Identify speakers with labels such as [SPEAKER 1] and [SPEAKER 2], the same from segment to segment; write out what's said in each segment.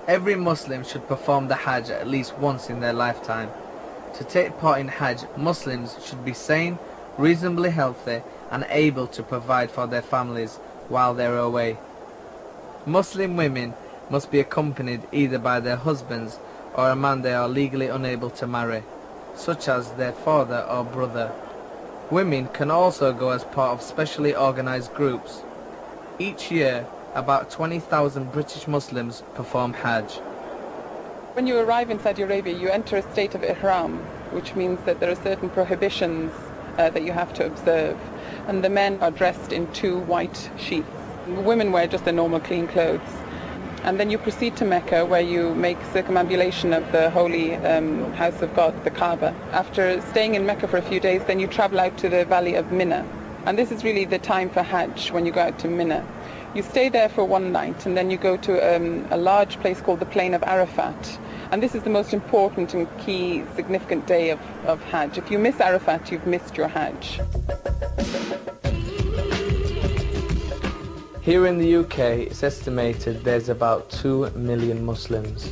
[SPEAKER 1] Every Muslim should perform the Hajj at least once in their lifetime. To take part in Hajj, Muslims should be sane, reasonably healthy, and able to provide for their families while they are away. Muslim women must be accompanied either by their husbands or a man they are legally unable to marry, such as their father or brother. Women can also go as part of specially organised groups. Each year, about 20,000 British Muslims perform Hajj.
[SPEAKER 2] When you arrive in Saudi Arabia, you enter a state of ihram, which means that there are certain prohibitions that you have to observe. And the men are dressed in 2 white sheets. Women wear just their normal clean clothes. And then you proceed to Mecca, where you make circumambulation of the holy house of God, the Kaaba. After staying in Mecca for a few days, then you travel out to the valley of Mina. And this is really the time for Hajj, when you go out to Mina. You stay there for one night, and then you go to a large place called the Plain of Arafat. And this is the most important and key significant day of Hajj. If you miss Arafat, you've missed your Hajj.
[SPEAKER 1] Here in the UK, it's estimated there's about 2 million Muslims.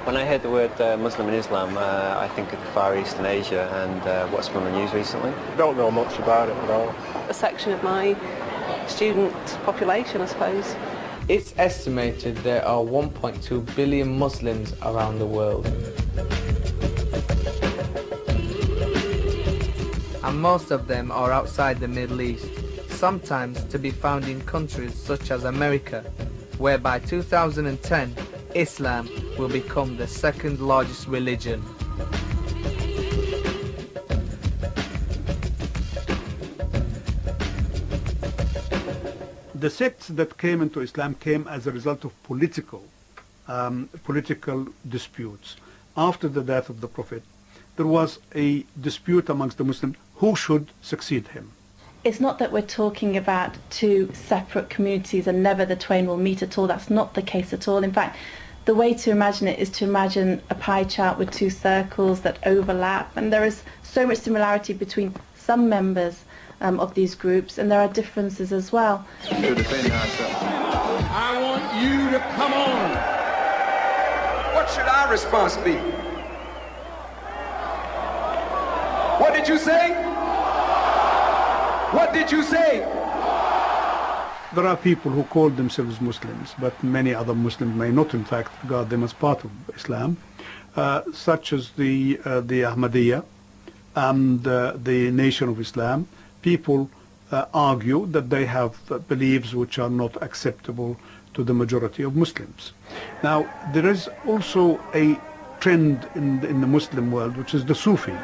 [SPEAKER 3] When I heard the word Muslim in Islam, I think of the Far East and Asia and what's been on the news recently.
[SPEAKER 4] Don't know much about it at all.
[SPEAKER 5] A section of my student population, I suppose.
[SPEAKER 1] It's estimated there are 1.2 billion Muslims around the world. And most of them are outside the Middle East, sometimes to be found in countries such as America, where by 2010, Islam will become the 2nd largest religion.
[SPEAKER 6] The sects that came into Islam came as a result of political disputes. After the death of the Prophet, there was a dispute amongst the Muslims who should succeed him.
[SPEAKER 7] It's not that we're talking about 2 separate communities and never the twain will meet at all. That's not the case at all. In fact, the way to imagine it is to imagine a pie chart with 2 circles that overlap, and there is so much similarity between some members of these groups, and there are differences as well.
[SPEAKER 4] To defend ourselves. I want you to come on.
[SPEAKER 8] What should our response be? What did you say? What did you say?
[SPEAKER 6] There are people who call themselves Muslims, but many other Muslims may not in fact regard them as part of Islam, such as the Ahmadiyya and the Nation of Islam. People argue that they have beliefs which are not acceptable to the majority of Muslims. Now, there is also a trend in the Muslim world, which is the Sufi.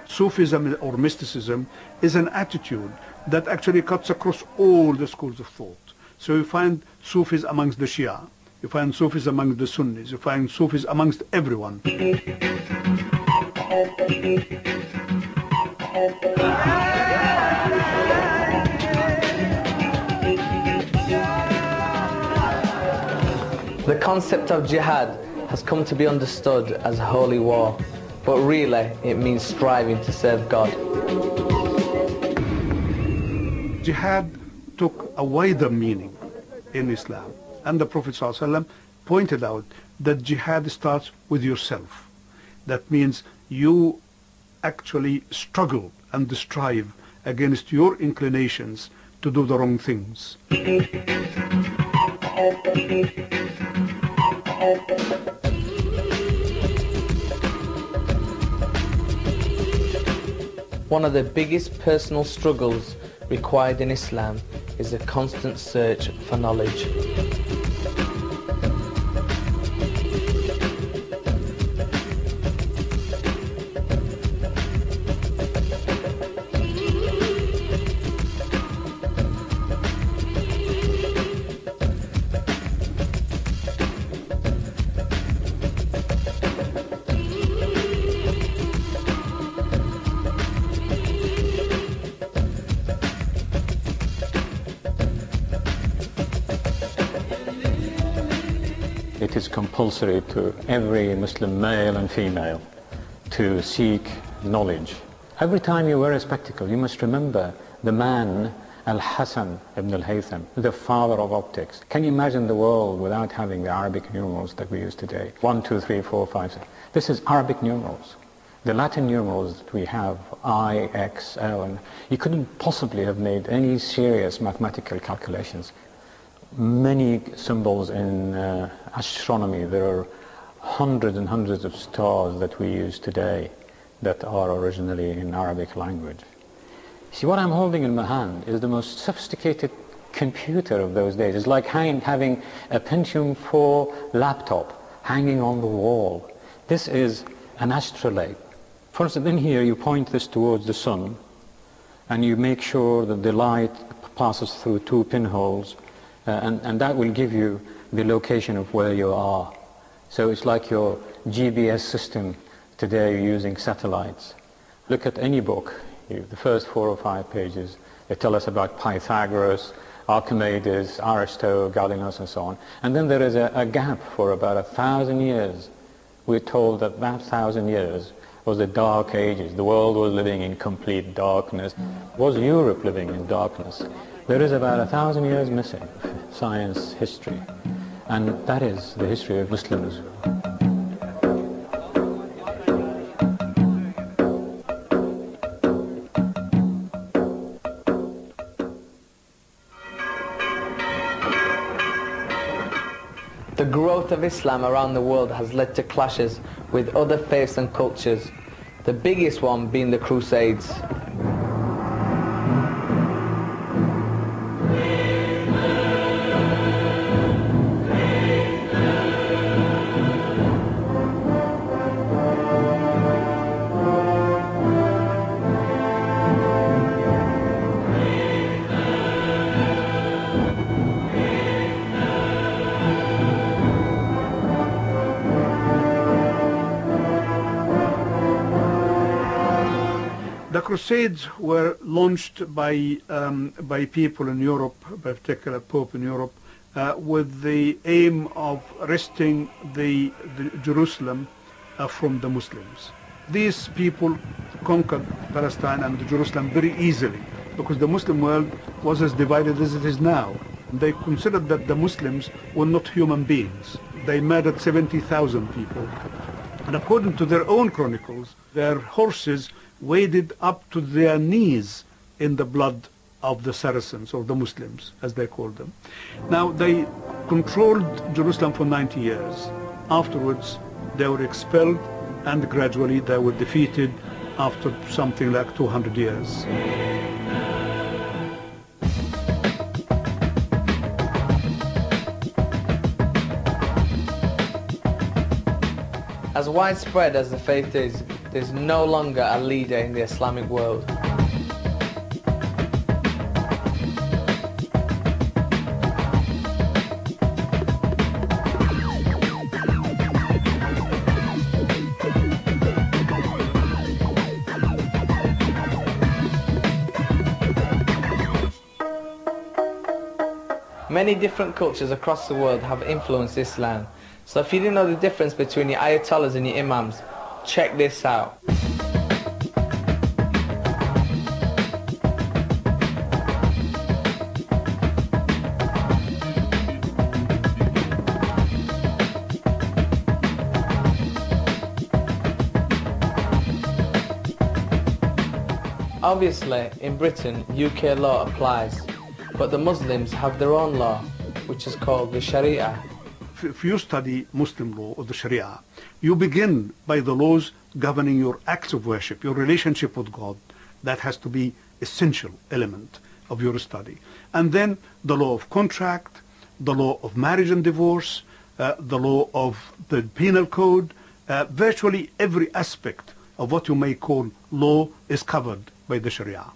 [SPEAKER 6] Sufism or mysticism is an attitude that actually cuts across all the schools of thought. So you find Sufis amongst the Shia, you find Sufis amongst the Sunnis, you find Sufis amongst everyone.
[SPEAKER 1] The concept of jihad has come to be understood as holy war, but really it means striving to serve God.
[SPEAKER 6] Jihad took a wider meaning in Islam, and the Prophet ﷺ pointed out that jihad starts with yourself. That means you actually struggle and strive against your inclinations to do the wrong things.
[SPEAKER 1] One of the biggest personal struggles required in Islam is a constant search for knowledge.
[SPEAKER 9] it is compulsory to every Muslim male and female to seek knowledge. Every time you wear a spectacle, you must remember the man Al-Hasan ibn al-Haytham, the father of optics. Can you imagine the world without having the Arabic numerals that we use today? 1, 2, 3, 4, 5, 6. This is Arabic numerals. The Latin numerals that we have, I, X, L, and you couldn't possibly have made any serious mathematical calculations. Many symbols in astronomy. There are hundreds and hundreds of stars that we use today that are originally in Arabic language. See, what I'm holding in my hand is the most sophisticated computer of those days. It's like having a Pentium 4 laptop hanging on the wall. This is an astrolabe. For instance, in here you point this towards the sun and you make sure that the light passes through 2 pinholes and that will give you the location of where you are. So it's like your GPS system today using satellites. Look at any book. The first 4 or 5 pages, they tell us about Pythagoras, Archimedes, Aristotle, Gallienus, and so on. And then there is a gap for about 1,000 years. We're told that 1,000 years was the Dark Ages. The world was living in complete darkness. Was Europe living in darkness? There is about 1,000 years missing, science history. And that is the history of Muslims.
[SPEAKER 1] The growth of Islam around the world has led to clashes with other faiths and cultures, the biggest one being the Crusades.
[SPEAKER 6] The Crusades were launched by people in Europe, by a particular Pope in Europe, with the aim of wresting the Jerusalem from the Muslims. These people conquered Palestine and Jerusalem very easily because the Muslim world was as divided as it is now. They considered that the Muslims were not human beings. They murdered 70,000 people. And according to their own chronicles, their horses waded up to their knees in the blood of the Saracens, or the Muslims, as they called them. Now, they controlled Jerusalem for 90 years. Afterwards, they were expelled, and gradually they were defeated after something like 200 years.
[SPEAKER 1] As widespread as the faith is, there's no longer a leader in the Islamic world. Many different cultures across the world have influenced Islam. So if you didn't know the difference between your ayatollahs and your imams, check this out. Obviously, in Britain, UK law applies, but the Muslims have their own law, which is called the Sharia.
[SPEAKER 6] If you study Muslim law or the Sharia, you begin by the laws governing your acts of worship, your relationship with God. That has to be essential element of your study. And then the law of contract, the law of marriage and divorce, the law of the penal code, virtually every aspect of what you may call law is covered by the Sharia.